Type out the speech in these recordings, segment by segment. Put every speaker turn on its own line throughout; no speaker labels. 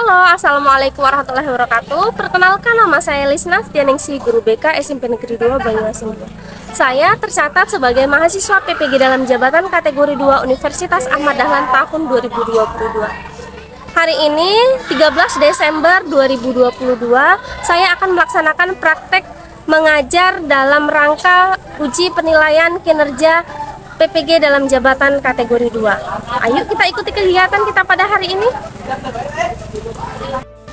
Halo, Assalamualaikum warahmatullahi wabarakatuh. Perkenalkan, nama saya Lisna Setianingsi, guru BK SMP Negeri 2 Banyuasin. Saya tercatat sebagai mahasiswa PPG dalam jabatan kategori 2 Universitas Ahmad Dahlan tahun 2022. Hari ini 13 Desember 2022, saya akan melaksanakan praktek mengajar dalam rangka uji penilaian kinerja PPG dalam jabatan kategori 2. Ayo kita ikuti kegiatan kita pada hari ini.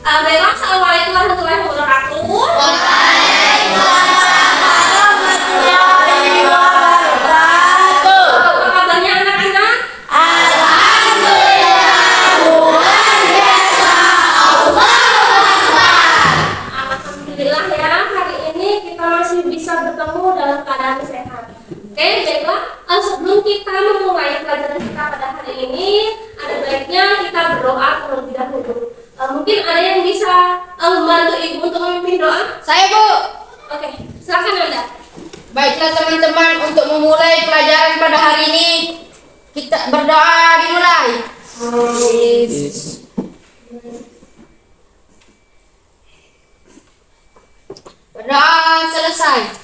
Baiklah, Assalamualaikum warahmatullahi wabarakatuh. Waalaikumsalam warahmatullahi wabarakatuh. Apa kabarnya anak-anak? Alhamdulillah, luar biasa. Alhamdulillah ya, hari ini kita masih bisa bertemu dalam keadaan sehat. Oke, baiklah. Sebelum kita memulai pelajaran kita pada hari ini, ada baiknya kita berdoa terlebih dahulu. Mungkin ada yang bisa membantu ibu untuk memimpin doa?
Saya, Bu.
Oke, silakan Anda.
Baiklah teman-teman, untuk memulai pelajaran pada hari ini, kita berdoa dimulai. Berdoa selesai.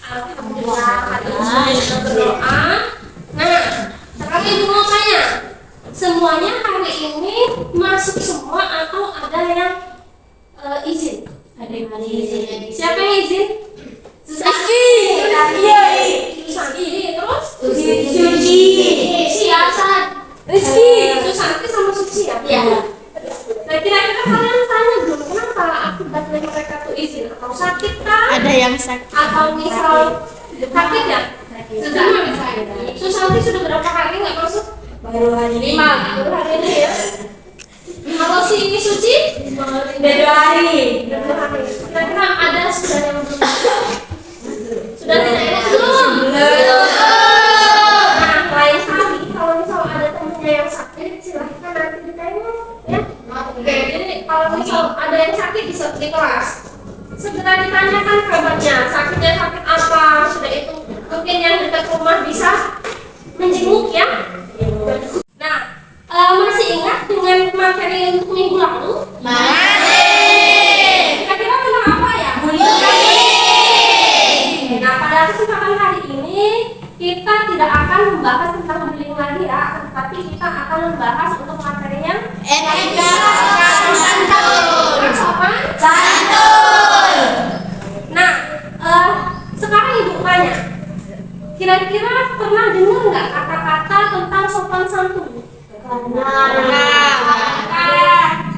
Alhamdulillah, hari ini kita berdoa. Nah, sekarang ibu mau tanya, semuanya hari ini masuk semua atau ada yang izin? Ada yang izin. Siapa yang izin?
Rizky.
Iya. Susanti, terus?
Suci.
Siasan.
Rizky.
Susanti sama Suci ya?
Iya.
Nah, kira-kira kalian tanya dulu, kenapa akibat dari mereka tuh izin? Atau sakit kah?
Ada yang sakit.
Atau misal sakit ya? Susanti sudah berapa hari nggak masuk?
Baru hari ini.
Baru hari ini ya. Kalau si ini Suci?
Udah 2 hari.
Kira-kira ada sudah yang belum? Sudah tidak ikut belum? Nah, lain kali kalau misal ada temennya yang sakit, silahkan nanti ditanya ya. Oke, jadi kalau misal ada yang sakit di kelas, segera ditanyakan kabarnya, sakitnya sakit apa, sudah itu mungkin yang dekat rumah bisa menjenguk ya. Nah, masih ingat dengan materi untuk minggu lalu?
Masih.
Kira-kira tentang apa ya? Nah, pada kesempatan hari ini kita tidak akan membahas tentang bullying lagi ya, tetapi kita akan membahas untuk materinya
Etika sopan santun.
sopan.
Santun.
Nah, sekarang ibu tanya, kira-kira pernah dengar nggak kata-kata tentang sopan santun?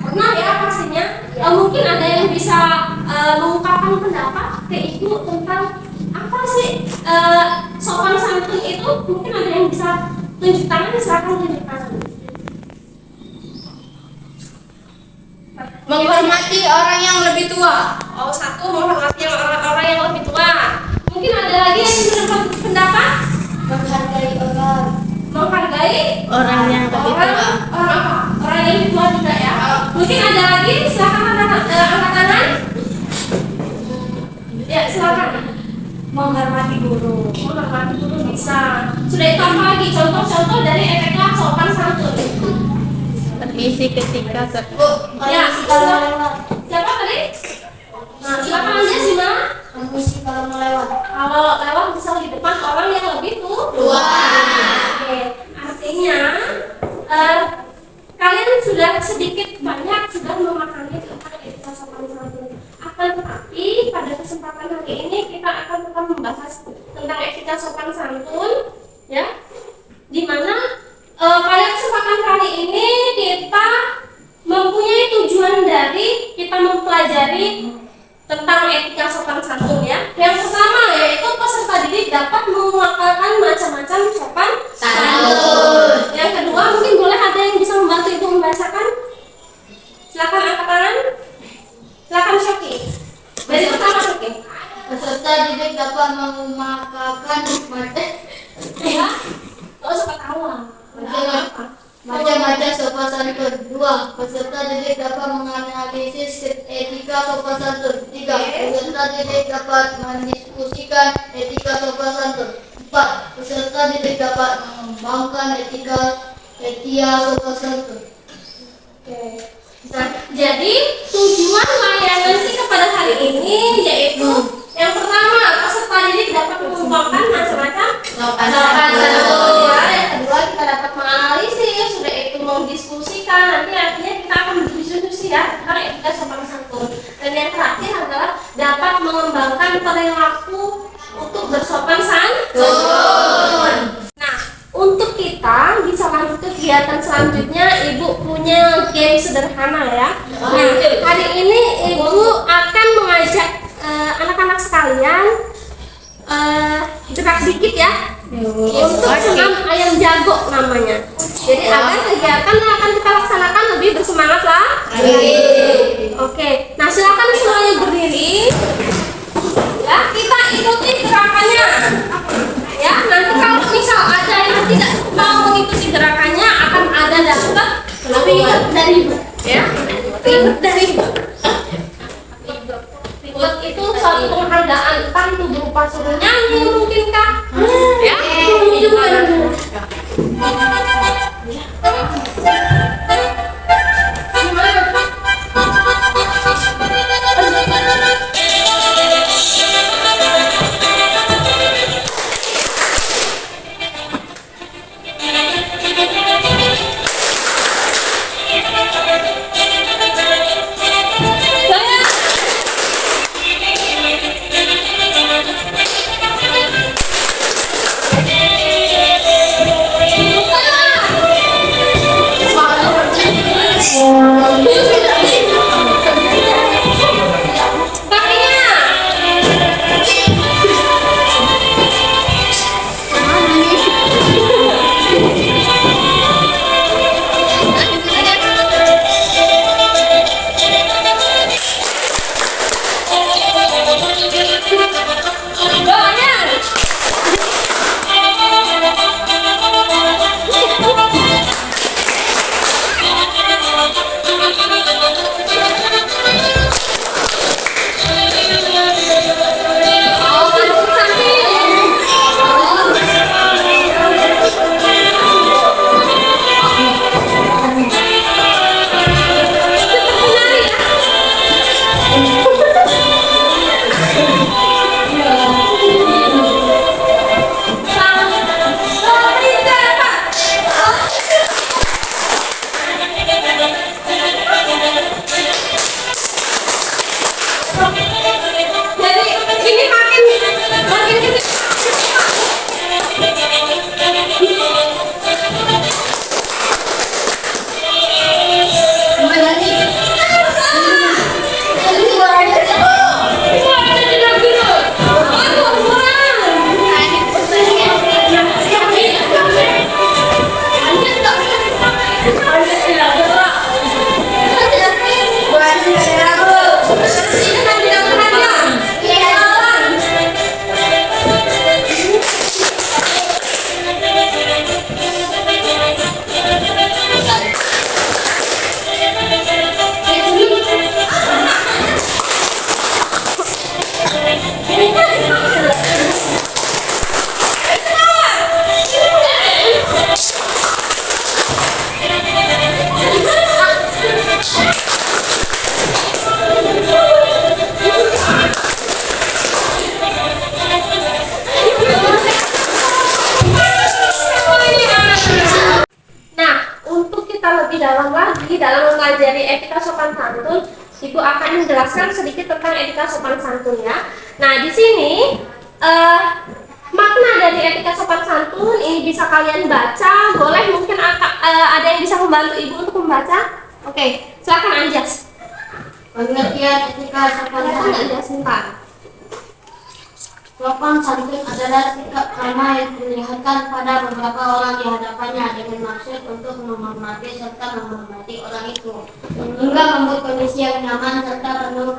Pernah ya pastinya. Mungkin ada yang bisa mengungkapkan pendapat ke ibu tentang apa sih sopan santun itu? Mungkin ada yang bisa tunjuk tangan, silakan tunjuk tangan.
Menghormati orang yang lebih tua.
Oh, satu, menghormati orang-orang yang lebih tua. Mungkin ada lagi yang berpendapat
Menghargai orang.
menghargai
Orang yang lebih tua.
orang apa? Orang yang lebih tua juga ya. Mungkin ada lagi, silakan angkat tangan. Ya, silakan.
Menghormati guru.
Menghormati guru bisa. Sudah itu apa lagi? Contoh-contoh dari etika sopan santun.
Permisi ketika
Ya, siapa tadi? Nah, silakan aja sih, Ma.
permisi kalau mau lewat.
Kalau lewat bisa di depan orang yang lebih tua. Oke, artinya kalian sudah sedikit banyak sudah memahami tentang etika sopan santun. Akan tetapi pada kesempatan hari ini kita akan tetap membahas tentang etika sopan santun, ya. Di mana pada kesempatan kali ini kita mempunyai tujuan dari kita mempelajari tentang etika sopan santun ya. Yang pertama yaitu peserta didik dapat menguapkan macam-macam sopan santun. Yang kedua mungkin boleh ada yang bisa membantu ibu membacakan. Silakan angkat tangan. Silakan Shoki. Dari pertama Shoki.
Peserta didik dapat memakai
Ya. Oh suka tawa.
macam-macam sopan santun. 2. Peserta didik dapat menganalisis etika sopan santun. 3. Peserta didik dapat mendiskusikan etika sopan santun. 4. Peserta didik dapat mengembangkan etika sopan santun.
Oke. Nah, jadi tujuan layanan kita pada hari ini yaitu yang pertama, peserta didik dapat mengumpulkan macam-macam
Sopan
sopan
santun.
santun. Ya, yang kedua kita dapat menganalisis, sudah itu mendiskusikan. Nanti artinya kita akan berdiskusi ya tentang etika sopan santun. Dan yang terakhir adalah dapat mengembangkan perilaku untuk bersopan santun. Nah, untuk kita bisa lanjut kegiatan selanjutnya, Ibu punya game sederhana ya. Nah, hari ini Ibu akan mengajak anak-anak sekalian gerak dikit ya untuk senam ayam jago namanya. Jadi agar kegiatan yang akan kita laksanakan lebih bersemangat lah. Oke, nah silakan semuanya berdiri. Ya, kita ikuti gerakannya. Ya, nanti kalau misal ada yang tidak mau mengikuti gerakannya akan ada dapat reward dari Ibu. Ya, reward dari Ibu. Reward itu suatu penghargaan, entah itu berupa suruh nyanyi mungkin kah? Ya, itu kan. dalam mempelajari etika sopan santun, Ibu akan menjelaskan sedikit tentang etika sopan santun ya. Nah, di sini makna dari etika sopan santun ini bisa kalian baca. Boleh mungkin ada yang bisa membantu Ibu untuk membaca? Oke, silakan Anjas.
Pengertian etika sopan santun.
Anjas sebentar.
Sopan santun adalah sikap ramah yang diperlihatkan pada beberapa orang di hadapannya dengan maksud untuk menghormati serta menghormati orang itu, hingga membuat kondisi yang nyaman serta penuh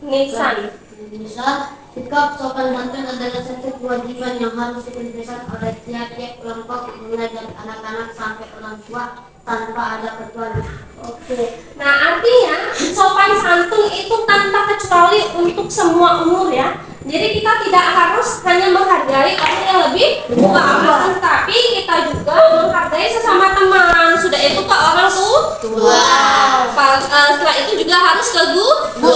Nisan.
Misal, sikap sopan santun adalah satu kewajiban yang harus dikerjakan oleh tiap-tiap kelompok, mulai dari anak-anak sampai orang tua tanpa ada kecuali.
Oke. Nah, artinya sopan santun itu tanpa kecuali untuk semua umur ya. Jadi kita tidak harus hanya menghargai orang yang lebih tua, akan tetapi kita juga menghargai sesama teman. Sudah itu ke orang tua. Setelah itu juga harus ke guru.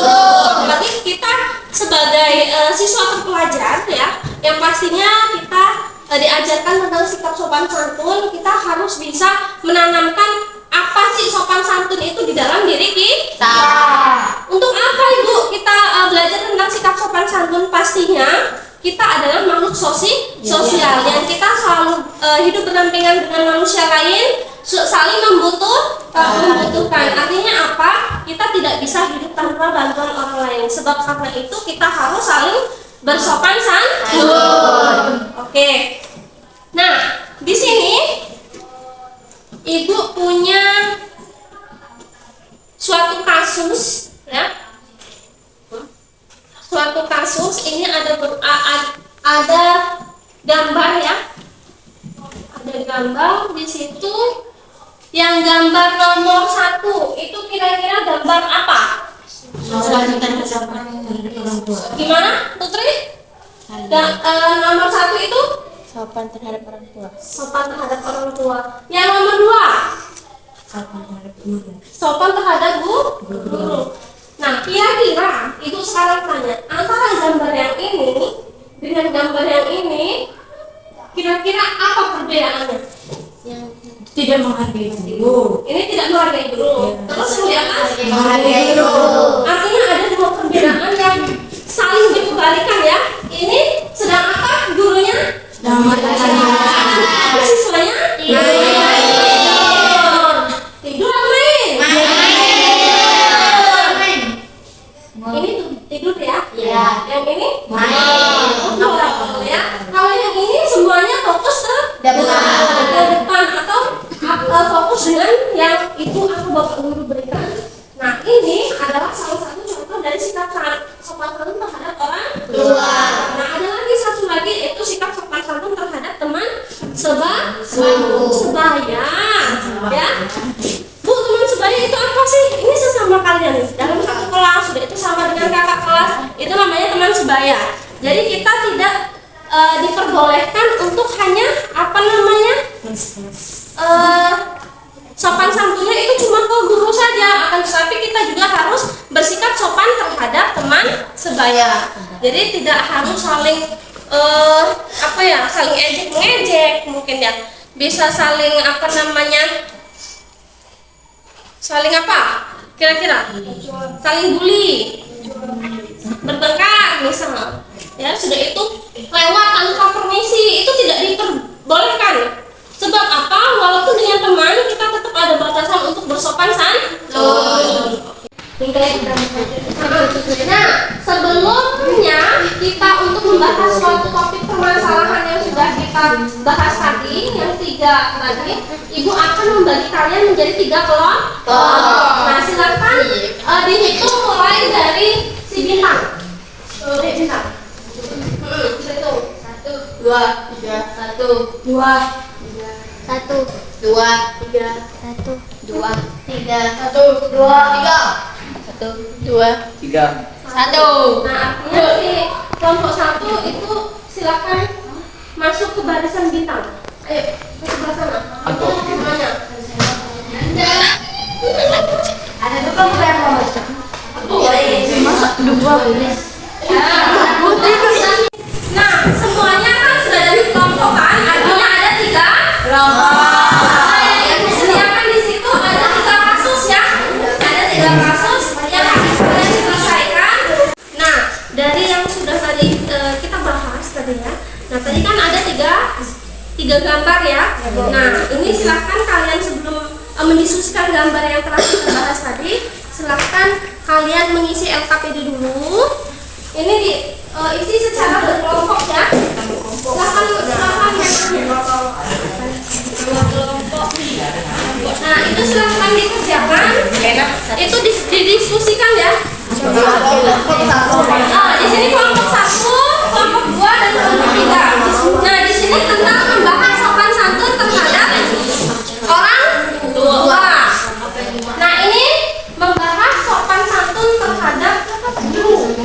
Berarti kita sebagai siswa atau pelajar ya, yang pastinya kita diajarkan tentang sikap sopan santun. Kita harus bisa menanamkan apa sih sopan santun itu di dalam diri kita. Untuk apa Ibu kita belajar tentang sikap sopan santun? Pastinya kita adalah makhluk sosial yang kita selalu hidup berdampingan dengan manusia lain, saling membutuhkan. Artinya apa? Kita tidak bisa hidup tanpa bantuan orang lain. Sebab karena itu kita harus saling bersopan santun. Oke. Nah, di sini Ibu punya suatu kasus ya. Suatu kasus ini ada gambar ya. Ada gambar di situ. Yang gambar nomor 1 itu kira-kira gambar apa? Gimana, Putri? Nomor 1 itu
Sopan terhadap orang tua.
sopan terhadap orang tua. Yang nomor 2
Sopan terhadap guru.
sopan terhadap guru. Nah, kira-kira Ibu sekarang tanya, antara gambar yang ini dengan gambar yang ini, kira-kira apa perbedaannya?
Yang tidak menghargai guru.
Ini tidak menghargai guru. Terus yang di atas
Menghargai guru.
artinya ada dua perbedaan yang saling dikembalikan ya. Ini sedang apa gurunya? Siswanya tidur atau main? Ini tidur ya? Yang ini? Ya. Kalau yang ini semuanya fokus ke depan atau fokus dengan yang itu aku Bapak Guru berikan. Nah, ini adalah salah satu contoh dari sikap sopan santun terhadap orang tua. Nah, ada lagi satu lagi yaitu sikap sopan santun terhadap teman sebaya. Ya. Bu, teman sebaya itu apa sih? Ini sesama kalian dalam satu kelas, sudah itu sama dengan kakak kelas. Itu namanya teman sebaya. Jadi kita tidak diperbolehkan untuk hanya apa namanya? Sopan santunnya itu cuma ke guru saja, akan tetapi kita juga harus bersikap sopan terhadap teman sebaya. Jadi tidak harus saling saling ejek mengejek mungkin ya. Bisa saling saling apa? Kira-kira saling bully, bertengkar misal. Ya, sudah itu lewat tanpa permisi, itu tidak diperbolehkan. Sebab apa? Walaupun dengan teman kita tetap ada batasan untuk bersopan santun. Nah, sebelumnya kita untuk membahas suatu topik permasalahan yang sudah kita bahas tadi, yang 3 tadi, Ibu akan membagi kalian menjadi 3 kelompok. Nah, silakan dihitung mulai dari si bintang. Bintang. 1, 2, 3, 1, 2,
1,
2,
3,
1,
2, 3,
1, 2, 3.
1, 2,
3.
1.
Nah, artinya si kelompok 1 itu silakan masuk ke barisan bintang. Ayo, ke sebelah sana. Semuanya.
Ada tuh kamu yang mau masuk.
Masa 2? Nah, semuanya kan sudah dari kelompok kan? Artinya ada 3 kelompok. Yang disediakan di situ ada 3 kasus ya. Ada 3 kasus yang harus kalian selesaikan. Nah, dari yang sudah tadi kita bahas tadi ya. Nah, tadi kan ada 3 gambar ya. Nah, ini silahkan kalian sebelum mendiskusikan gambar yang telah kita bahas tadi, silahkan kalian mengisi LKPD dulu. Ini diisi secara berkelompok ya. Silahkan kelompok. Nah, itu silahkan dikerjakan. Itu didiskusikan ya. Di sini kelompok 1, kelompok 2, dan kelompok 3. Nah, di sini tentang membahas sopan santun terhadap orang tua. Nah, ini membahas sopan santun terhadap guru.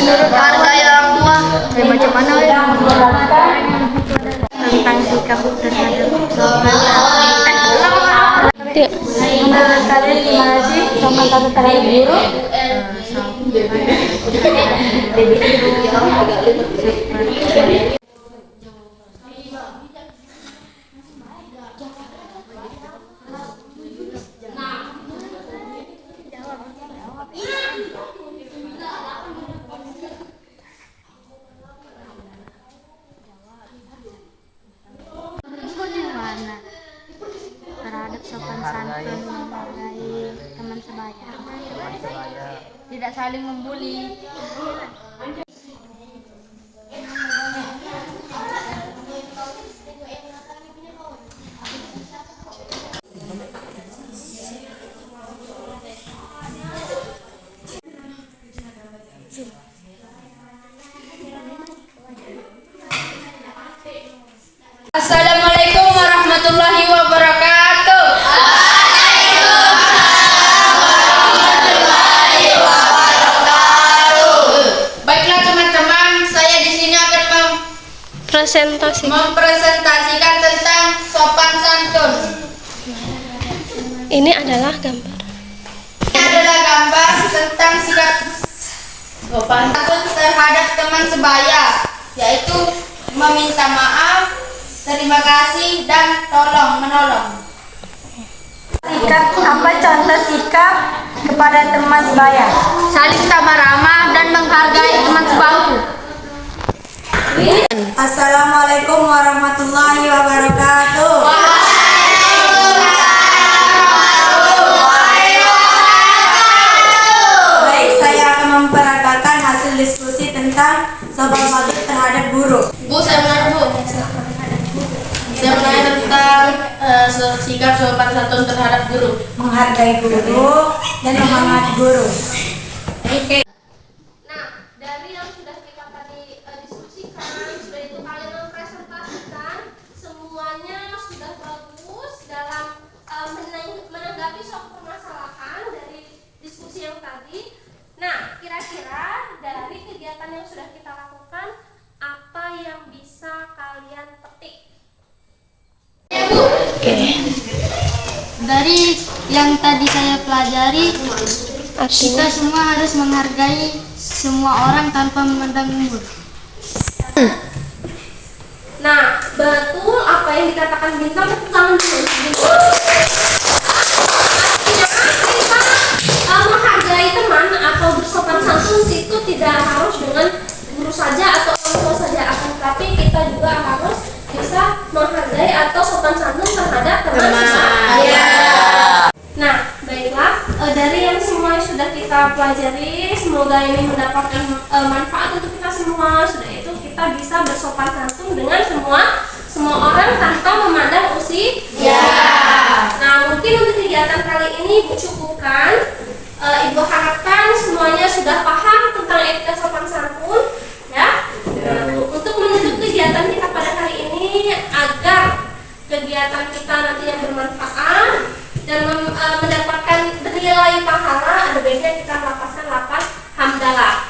menurut hargai orang tua. Macam mana ya?
Tentang sikap terhadap sopan menurut kalian gimana sih sopan santun terhadap guru? Gimana terhadap sopan santun menghargai teman sebaya? Tidak saling membuli.
Assalamualaikum warahmatullahi wabarakatuh. Baiklah teman-teman, saya di sini akan mempresentasikan tentang sopan santun.
Ini adalah gambar.
Ini adalah gambar tentang sikap sopan santun terhadap teman sebaya, yaitu meminta maaf, terima kasih, dan tolong menolong.
Sikap apa contoh sikap kepada teman sebaya?
Saling tabah ramah dan menghargai teman sebahu.
Assalamualaikum warahmatullahi wabarakatuh. Baik, saya akan memperagakan hasil diskusi tentang sopan santun terhadap guru.
Bu, saya menanya Bu. Saya menanya tentang sikap sopan santun terhadap guru.
Menghargai guru dan menghormati guru.
Nah, dari yang sudah kita tadi diskusikan, sudah itu kalian mempresentasikan, semuanya sudah bagus dalam menanggapi suatu permasalahan dari diskusi yang tadi. Nah, kira-kira dari kegiatan yang sudah kita lakukan, apa yang bisa kalian petik?
Dari yang tadi saya pelajari, kita semua harus menghargai semua orang tanpa memandang umur.
Nah, betul apa yang dikatakan Bintang, tepuk tangan dulu. Artinya kita menghargai teman atau bersopan santun itu tidak harus dengan guru saja atau orang tua saja, akan tetapi kita juga harus bisa menghargai atau sopan santun terhadap teman sebaya. Nah, baiklah, dari yang semua sudah kita pelajari, semoga ini mendapatkan manfaat untuk kita semua. Sudah itu kita bisa bersopan santun dengan semua orang tanpa memandang usia. Nah, mungkin untuk kegiatan kali ini Ibu cukupkan. Ibu harapkan semuanya sudah paham tentang etika sopan santun, ya. Untuk menutup kegiatan kita pada kali ini, agar kegiatan kita nantinya bermanfaat dan mendapatkan bernilai pahala, ada baiknya kita melafazkan lafaz hamdalah.